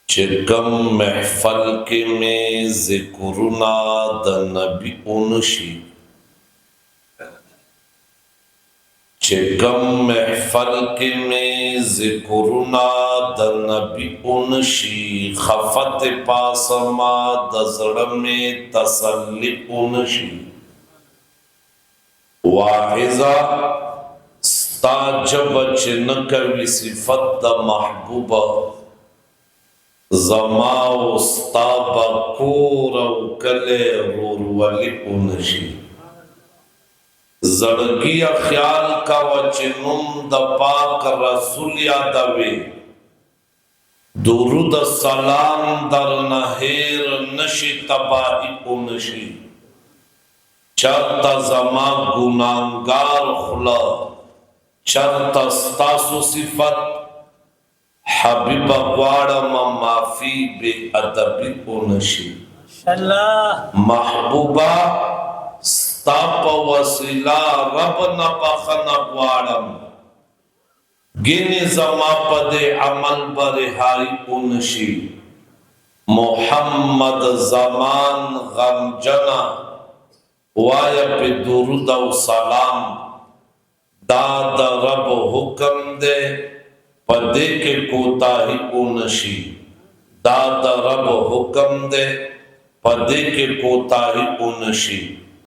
चिकम महफल के में जिक्रुना द नबी उनशी चिकम महफल के में जिक्रुना द नबी उनशी खफत पासमा दजड़ में तसल्ली उनशी वाहिजा स्ताजब चिन कवि सिफत द महबूबा जमाओ स्ताबा कोरव कले रोरवली उनशी जड़गिया ख्याल का वचनुम द पाक रसूल यादवे दुरुद सलाम दर नहेर नशी तबाही उनशी चरता जमा गुनागार खुला चरता स्तासु सिफत हबीब वाड़म माफी बे अदबी उनशी महबूबा स्ताप वसीला रब न बखन वाड़म गिन जमा पदे अमल बरिहाई उनशी मोहम्मद जमान गमजना वाय पे दुरुद व सलाम दाद रब हुक्म दे पदे के कोताही उनशी दाद रब हुक्म दे पदे के कोताही उनशी